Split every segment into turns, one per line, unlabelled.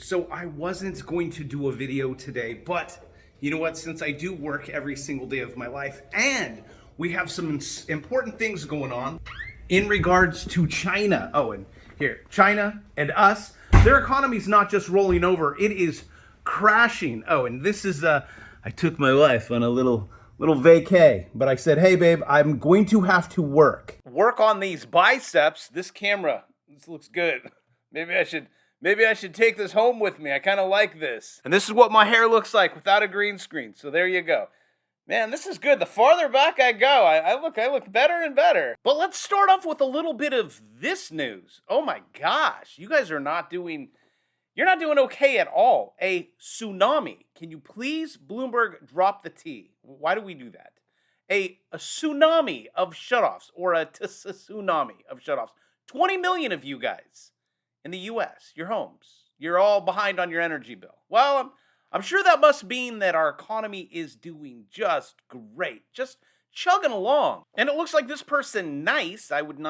So I wasn't going to do a video today, but you know what? Since I do work every single day of my life and we have some important things going on in regards to China. Oh, and here, China and us, their economy's not just rolling over, it is crashing. Oh, and this is, I took my wife on a little vacay, but I said, hey babe, I'm going to have to work on these biceps. This camera, this looks good. Maybe I should take this home with me. I kind of like this. And this is what my hair looks like without a green screen. So there you go. Man, this is good. The farther back I go, I look better and better. But let's start off with a little bit of this news. Oh my gosh, you guys are not doing, you're not doing okay at all. A tsunami. Can you please, Bloomberg, drop the T? Why do we do that? A tsunami of shutoffs, or a tsunami of shutoffs. 20 million of you guys in the US, your homes, you're all behind on your energy bill. Well, I'm sure that must mean that our economy is doing just great, just chugging along. And it looks like this person, Nice, I don't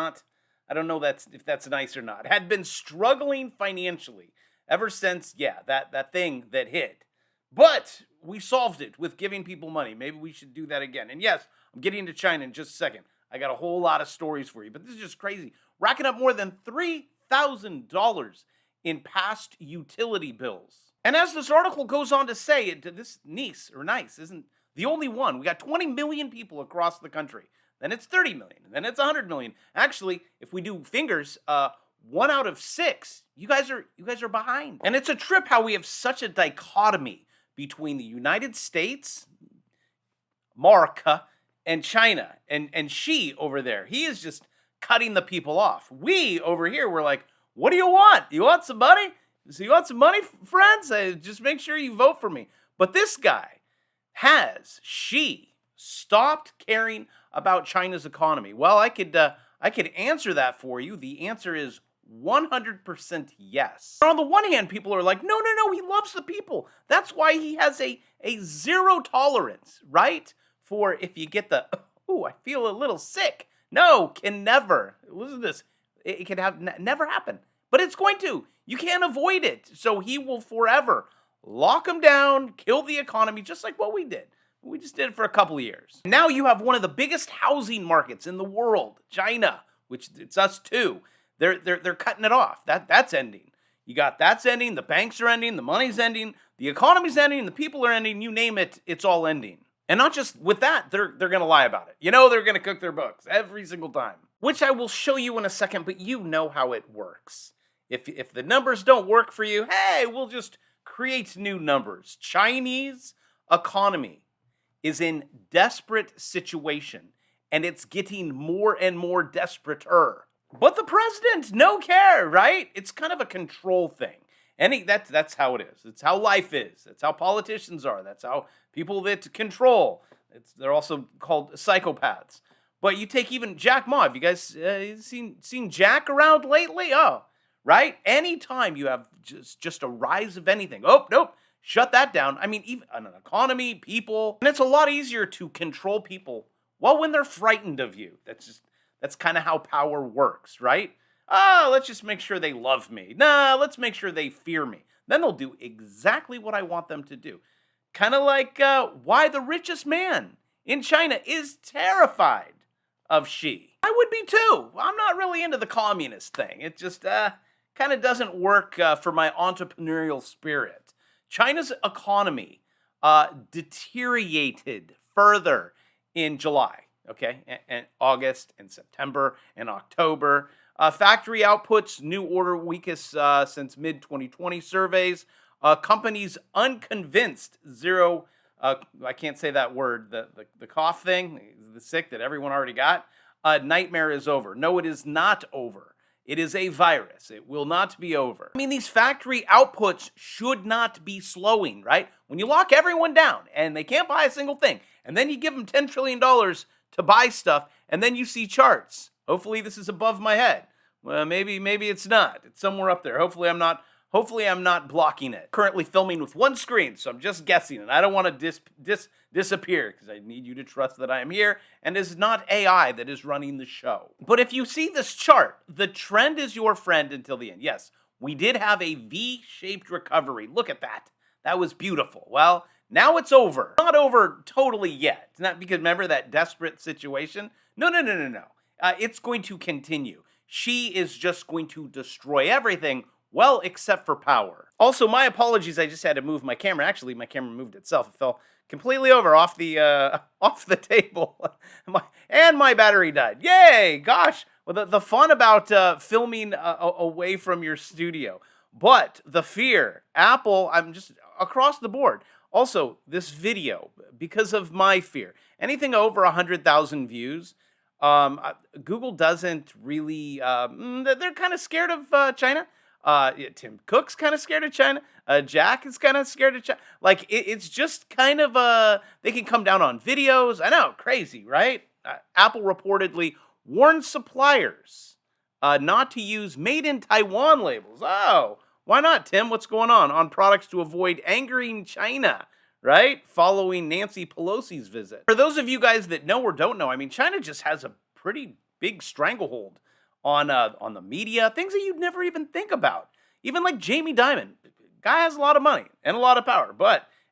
know if that's nice or not, had been struggling financially ever since, that thing that hit. But we solved it with giving people money. Maybe we should do that again. And yes, I'm getting into China in just a second. I got a whole lot of stories for you, but this is just crazy. Racking up more than $3,000 in past utility bills. And as this article goes on to say, this Nice isn't the only one. We got 20 million people across the country. Then it's 30 million. And then it's 100 million. Actually, if we do fingers, 1 out of 6, you guys are behind. And it's a trip how we have such a dichotomy between the United States, America, and China. And Xi over there, he is just cutting the people off. We over here, we're like, what do you want? You want some money? So you want some money, friends? Just make sure you vote for me. But this guy Xi stopped caring about China's economy? Well, I could answer that for you. The answer is 100% yes. On the one hand, people are like, no, he loves the people. That's why he has a zero tolerance, right? For if you get the, I feel a little sick. No, can never. Listen to this. It can never happen. But it's going to. You can't avoid it. So he will forever lock them down, kill the economy, just like what we did. We just did it for a couple of years. Now you have one of the biggest housing markets in the world, China, which it's us too. They're cutting it off. That's ending. You got that's ending, the banks are ending, the money's ending, the economy's ending, the people are ending, you name it, it's all ending. And not just with that, they're going to lie about it. You know they're going to cook their books every single time, which I will show you in a second, but you know how it works. If the numbers don't work for you, hey, we'll just create new numbers. Chinese economy is in desperate situation, and it's getting more and more desperater. But the president, no care, right? It's kind of a control thing. That's how it is. It's how life is. That's how politicians are. That's how people that control. They're also called psychopaths. But you take even Jack Ma. Have you guys seen Jack around lately? Oh, right? Anytime you have just a rise of anything. Oh, nope. Shut that down. I mean, even an economy, people. And it's a lot easier to control people, well, when they're frightened of you. That's kind of how power works, right? Let's just make sure they love me. Nah, let's make sure they fear me. Then they'll do exactly what I want them to do. Kind of like why the richest man in China is terrified of Xi. I would be too. I'm not really into the communist thing. It just kind of doesn't work for my entrepreneurial spirit. China's economy deteriorated further in July, okay, and August and September and October. Factory outputs, new order weakest since mid-2020 surveys. Companies unconvinced, zero, I can't say that word, the cough thing, the sick that everyone already got. Nightmare is over. No, it is not over. It is a virus. It will not be over. I mean, these factory outputs should not be slowing, right? When you lock everyone down and they can't buy a single thing, and then you give them $10 trillion to buy stuff, and then you see charts. Hopefully this is above my head. Well, maybe it's not. It's somewhere up there. Hopefully I'm not blocking it. Currently filming with one screen, so I'm just guessing, and I don't want to disappear because I need you to trust that I am here, and it's not AI that is running the show. But if you see this chart, the trend is your friend until the end. Yes, we did have a V-shaped recovery. Look at that. That was beautiful. Well, now it's over. Not over totally yet. Not because, remember that desperate situation? No. It's going to continue. She is just going to destroy everything, well, except for power. Also, my apologies, I just had to move my camera. Actually, my camera moved itself. It fell completely over off the table. And my battery died. Yay! Gosh, well, the fun about filming away from your studio. But the fear, Apple, I'm just across the board. Also, this video, because of my fear, anything over 100,000 views, Google doesn't really, they're kind of scared of China. Tim Cook's kind of scared of China. Jack is kind of scared of China. Like, it's just kind of, they can come down on videos. I know, crazy, right? Apple reportedly warned suppliers not to use made in Taiwan labels. Oh, why not, Tim? What's going on products to avoid angering China, right? Following Nancy Pelosi's visit. For those of you guys that know or don't know, I mean, China just has a pretty big stranglehold on the media, things that you'd never even think about. Even like Jamie Dimon, guy has a lot of money and a lot of power,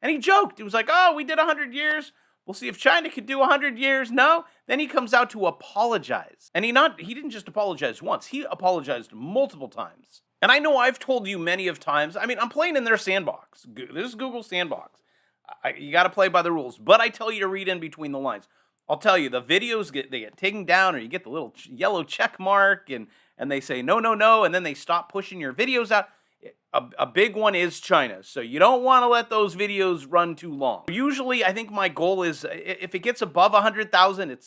and he joked. He was like, oh, we did 100 years. We'll see if China could do 100 years. No. Then he comes out to apologize. And he didn't just apologize once. He apologized multiple times. And I know I've told you many of times, I mean, I'm playing in their sandbox. This is Google's sandbox. You got to play by the rules. But I tell you to read in between the lines. I'll tell you, the videos get taken down, or you get the little yellow check mark, and they say, no, and then they stop pushing your videos out. A big one is China, so you don't want to let those videos run too long. Usually, I think my goal is, if it gets above 100,000,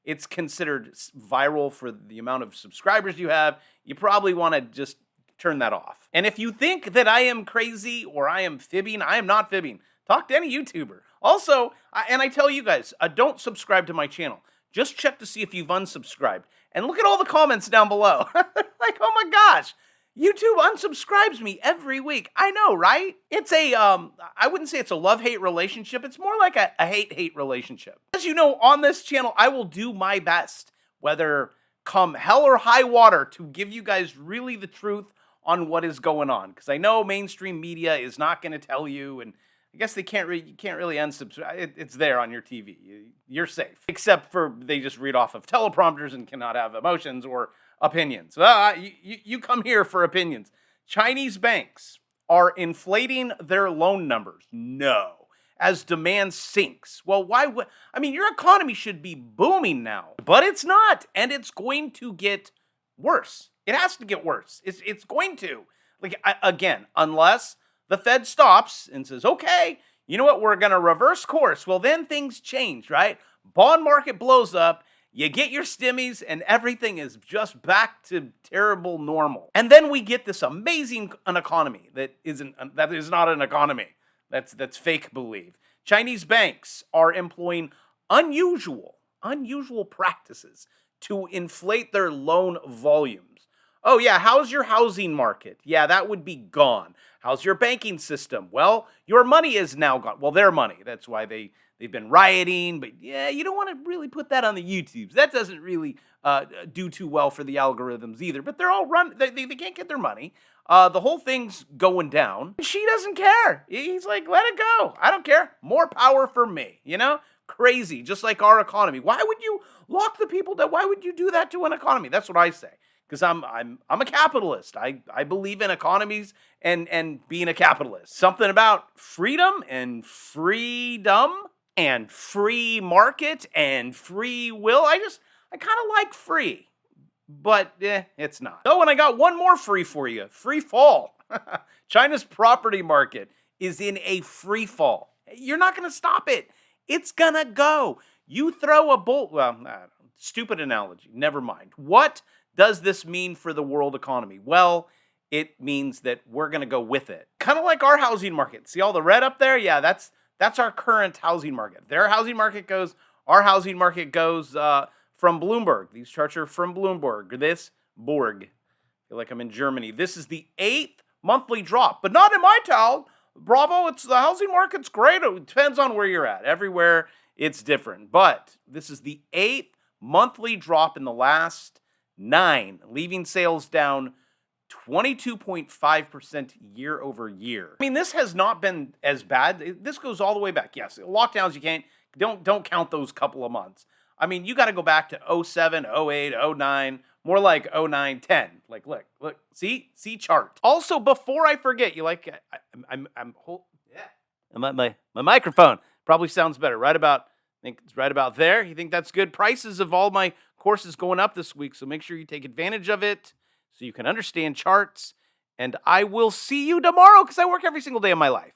it's considered viral for the amount of subscribers you have. You probably want to just turn that off. And if you think that I am crazy or I am fibbing, I am not fibbing. Talk to any YouTuber. Also, and I tell you guys, don't subscribe to my channel. Just check to see if you've unsubscribed. And look at all the comments down below. Like, oh my gosh, YouTube unsubscribes me every week. I know, right? It's I wouldn't say it's a love-hate relationship. It's more like a hate-hate relationship. As you know, on this channel, I will do my best, whether come hell or high water, to give you guys really the truth on what is going on. Because I know mainstream media is not going to tell you, and I guess you can't really unsubscribe. It's there on your TV. You're safe. Except for they just read off of teleprompters and cannot have emotions or opinions. You come here for opinions. Chinese banks are inflating their loan numbers. No. As demand sinks. Well, why would... I mean, your economy should be booming now. But it's not. And it's going to get worse. It has to get worse. It's going to. Like, again, unless the Fed stops and says, okay, you know what, we're going to reverse course. Well, then things change, right? Bond market blows up. You get your stimmies and everything is just back to terrible normal. And then we get this amazing economy that is not an economy. That's fake believe. Chinese banks are employing unusual practices to inflate their loan volumes. Oh yeah, how's your housing market? Yeah, that would be gone. How's your banking system? Well, your money is now gone. Well, their money. That's why they've been rioting. But yeah, you don't want to really put that on the YouTubes. That doesn't really do too well for the algorithms either. But they're all they can't get their money. The whole thing's going down. She doesn't care. He's like, let it go. I don't care. More power for me. You know? Crazy. Just like our economy. Why would you lock the people down? Why would you do that to an economy? That's what I say. Because I'm a capitalist. I believe in economies and being a capitalist. Something about freedom and free market and free will. I kind of like free, but it's not. Oh, and I got one more free for you. Free fall. China's property market is in a free fall. You're not going to stop it. It's going to go. You throw a bolt. Well, stupid analogy. Never mind. What does this mean for the world economy? Well, it means that we're going to go with it. Kind of like our housing market. See all the red up there? Yeah, that's our current housing market. Their housing market goes, our housing market goes from Bloomberg. These charts are from Bloomberg. This, Borg. I feel like I'm in Germany. This is the 8th monthly drop, but not in my town. Bravo, the housing market's great. It depends on where you're at. Everywhere, it's different. But this is the 8th monthly drop in the last 9, leaving sales down 22.5% year over year. I mean, this has not been as bad. This goes all the way back. Yes, lockdowns, don't count those couple of months. I mean, you got to go back to 07, 08, 09, more like 09, 10. Like, look, see chart. Also, before I forget, yeah. My microphone probably sounds better. I think it's right about there. You think that's good? Prices of all my courses going up this week, so make sure you take advantage of it so you can understand charts. And I will see you tomorrow because I work every single day of my life.